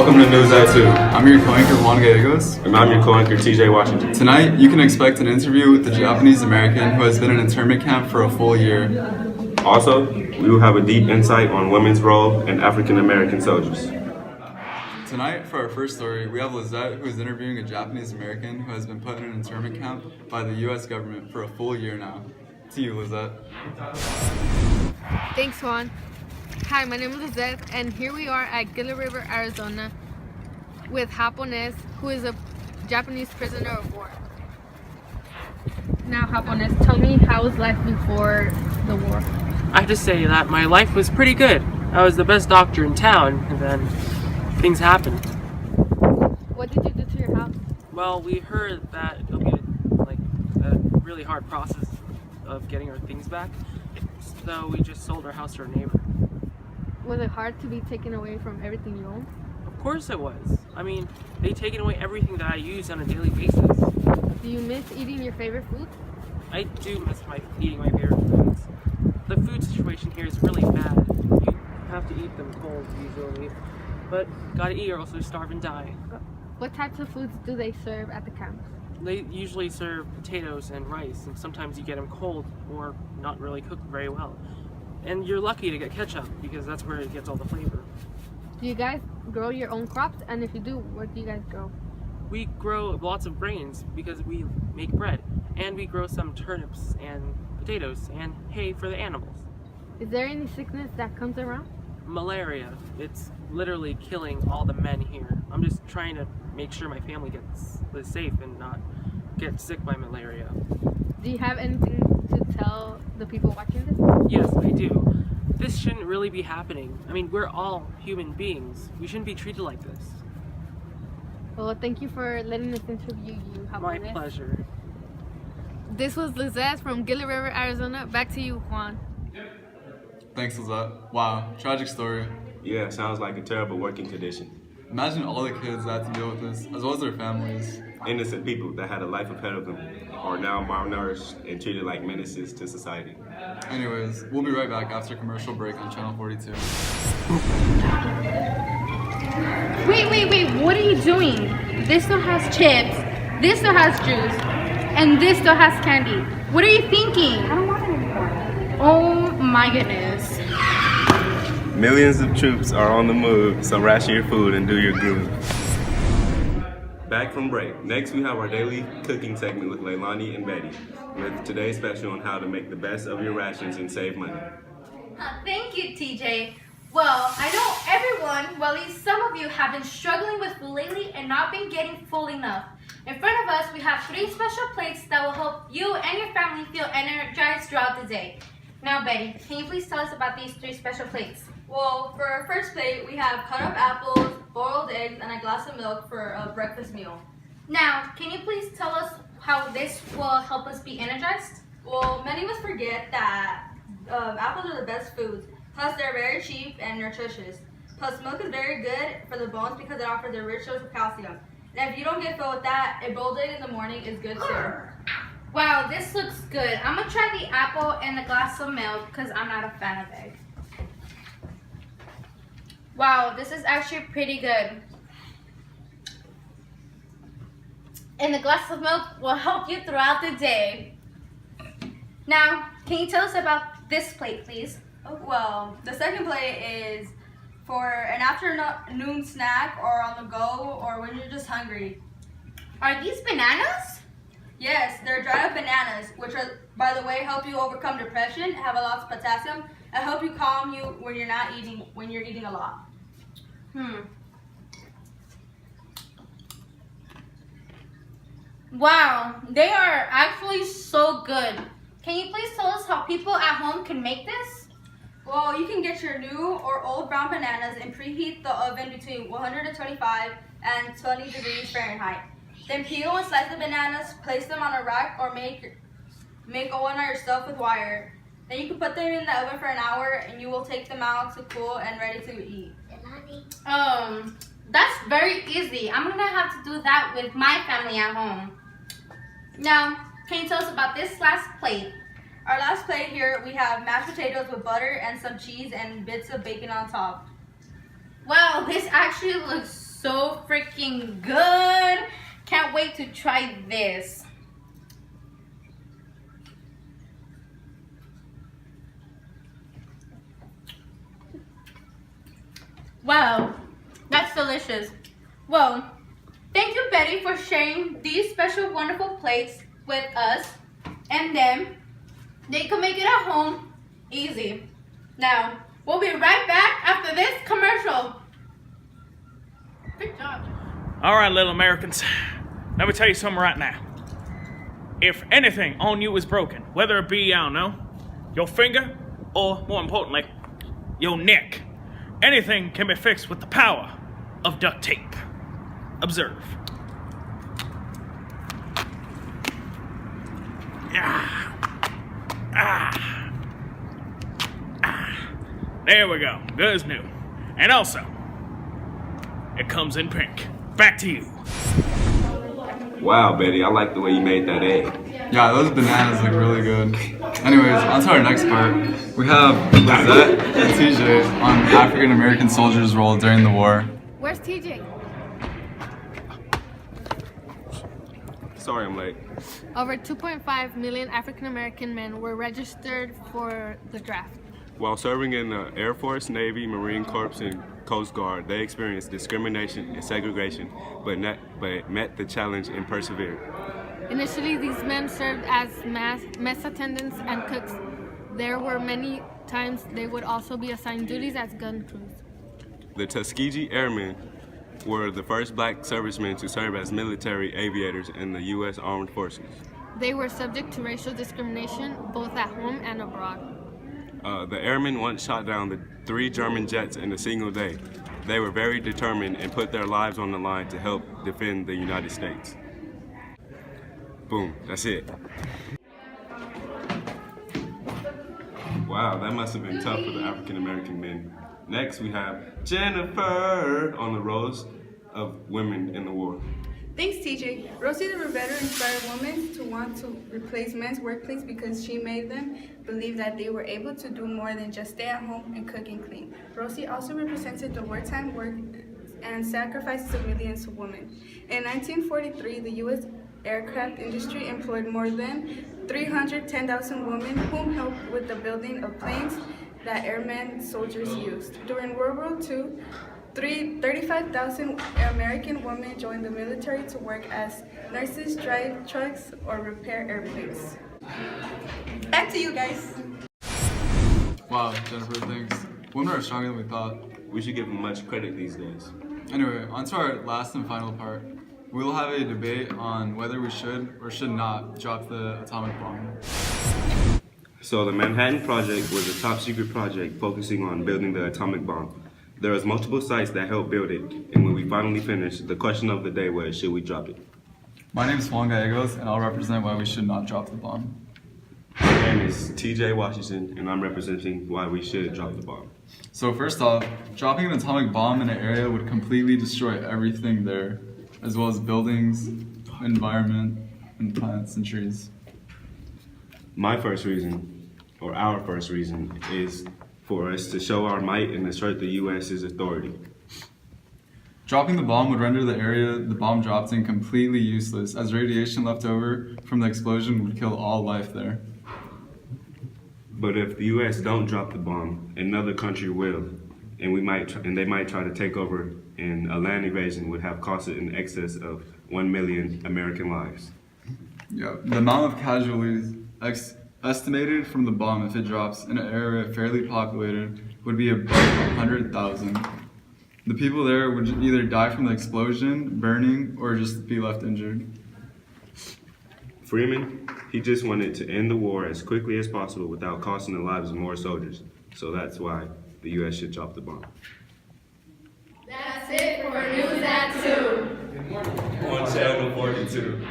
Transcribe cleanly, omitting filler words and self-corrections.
Welcome to News at 2. I'm your co-anchor Juan Gallegos. And I'm your co-anchor TJ Washington. Tonight, you can expect an interview with the Japanese American who has been in internment camp for a full year. Also, we will have a deep insight on women's role in African American soldiers. Tonight, for our first story, we have Lizette, who is interviewing a Japanese American who has been put in an internment camp by the U.S. government for a full year now. To you, Lizette. Thanks, Juan. Hi, my name is Lizette, and here we are at Gila River, Arizona, with Japones, who is a Japanese prisoner of war. Now, Japones, tell me how was life before the war? I have to say that my life was pretty good. I was the best doctor in town, and then things happened. What did you do to your house? Well, we heard that it'll be a really hard process of getting our things back, so we just sold our house to our neighbor. Was it hard to be taken away from everything you own? Of course it was. I mean, they taken away everything that I use on a daily basis. Do you miss eating your favorite food? I do miss eating my favorite foods. The food situation here is really bad. You have to eat them cold usually, but gotta eat or else you starve and die. What types of foods do they serve at the camps? They usually serve potatoes and rice, and sometimes you get them cold or not really cooked very well. And you're lucky to get ketchup because that's where it gets all the flavor. Do you guys grow your own crops? And if you do, what do you guys grow? We grow lots of grains because we make bread, and we grow some turnips and potatoes and hay for the animals. Is there any sickness that comes around? Malaria, it's literally killing all the men here. I'm just trying to make sure my family is safe and not get sick by malaria. Do you have anything to tell the people watching this? Yes, I do. This shouldn't really be happening. I mean, we're all human beings. We shouldn't be treated like this. Well, thank you for letting us interview you. My pleasure. This was Lizette from Gila River, Arizona. Back to you, Juan. Thanks, Lizette. Wow, tragic story. Yeah, sounds like a terrible working condition. Imagine all the kids that have to deal with this, as well as their families. Innocent people that had a life ahead of them are now malnourished and treated like menaces to society. Anyways, we'll be right back after commercial break on Channel 42. Wait, what are you doing? This still has chips, this still has juice, and this still has candy. What are you thinking? I don't want it anymore. Oh my goodness. Millions of troops are on the move, so ration your food and do your groove. Back from break. Next, we have our daily cooking segment with Leilani and Betty, with today's special on how to make the best of your rations and save money. Thank you, TJ. Well, I know everyone, well at least some of you, have been struggling with food lately and not been getting full enough. In front of us, we have 3 special plates that will help you and your family feel energized throughout the day. Now, Betty, can you please tell us about these 3 special plates? Well, for our first plate, we have cut up apples, boiled eggs, and a glass of milk for a breakfast meal. Now, can you please tell us how this will help us be energized? Well, many must forget that apples are the best foods. Plus, they're very cheap and nutritious. Plus, milk is very good for the bones because it offers a rich source of calcium. And if you don't get filled with that, a boiled egg in the morning is good too. Wow, this looks good. I'm gonna try the apple and the glass of milk because I'm not a fan of egg. Wow, this is actually pretty good. And the glass of milk will help you throughout the day. Now, can you tell us about this plate, please? Well, the second plate is for an afternoon snack or on the go or when you're just hungry. Are these bananas? Yes, they're dried up bananas, which are, by the way, help you overcome depression, have a lot of potassium, and help you calm you when you're eating a lot. Wow, they are actually so good. Can you please tell us how people at home can make this? Well, you can get your new or old brown bananas and preheat the oven between 125 and 20 degrees Fahrenheit. Then peel and slice the bananas, place them on a rack, or make one yourself with wire. Then you can put them in the oven for an hour and you will take them out to cool and ready to eat. That's very easy. I'm gonna have to do that with my family at home. Now, can you tell us about this last plate? Our last plate here, we have mashed potatoes with butter and some cheese and bits of bacon on top. Wow, this actually looks so freaking good. Can't wait to try this. Wow, that's delicious. Well, thank you, Betty, for sharing these special, wonderful plates with us. And then they can make it at home easy. Now, we'll be right back after this commercial. Good job. All right, little Americans, let me tell you something right now. If anything on you is broken, whether it be, I don't know, your finger, or more importantly, your neck, anything can be fixed with the power of duct tape. Observe. There we go. Good as new. And also, it comes in pink. Back to you. Wow, Betty, I like the way you made that egg. Yeah, those bananas look really good. Anyways, on to our next part. We have Lizette and TJ on African American soldiers' role during the war. Where's TJ? Sorry I'm late. Over 2.5 million African American men were registered for the draft. While serving in the Air Force, Navy, Marine Corps, and Coast Guard, they experienced discrimination and segregation, but met the challenge and persevered. Initially, these men served as mess attendants and cooks. There were many times they would also be assigned duties as gun crews. The Tuskegee Airmen were the first black servicemen to serve as military aviators in the U.S. Armed Forces. They were subject to racial discrimination both at home and abroad. The airmen once shot down the 3 German jets in a single day. They were very determined and put their lives on the line to help defend the United States. Boom, that's it. Wow, that must have been tough for the African American men. Next, we have Jennifer on the roles of women in the war. Thanks, TJ. Rosie the Riveter inspired women to want to replace men's workplace because she made them believe that they were able to do more than just stay at home and cook and clean. Rosie also represented the wartime work and sacrifices of millions of women. In 1943, the U.S. aircraft industry employed more than 310,000 women whom helped with the building of planes that airmen soldiers used. During World War II, 35,000 American women joined the military to work as nurses, drive trucks, or repair airplanes. Back to you guys. Wow, Jennifer, thanks. Women are stronger than we thought. We should give them much credit these days. Anyway, on to our last and final part. We will have a debate on whether we should or should not drop the atomic bomb. So the Manhattan Project was a top secret project focusing on building the atomic bomb. There was multiple sites that helped build it, and when we finally finished, the question of the day was, should we drop it? My name is Juan Gallegos, and I'll represent why we should not drop the bomb. My name is TJ Washington, and I'm representing why we should drop the bomb. So first off, dropping an atomic bomb in an area would completely destroy everything there, as well as buildings, environment, and plants and trees. My first reason, or our first reason, is for us to show our might and assert the U.S.'s authority. Dropping the bomb would render the area the bomb dropped in completely useless, as radiation left over from the explosion would kill all life there. But if the U.S. don't drop the bomb, another country will, and they might try to take over, and a land invasion would have costed in excess of 1 million American lives. Yeah, the amount of casualties estimated from the bomb, if it drops in an area fairly populated, would be above 100,000. The people there would either die from the explosion, burning, or just be left injured. Freeman, he just wanted to end the war as quickly as possible without costing the lives of more soldiers. So that's why the U.S. should drop the bomb. That's it for News at 2. On Channel 42.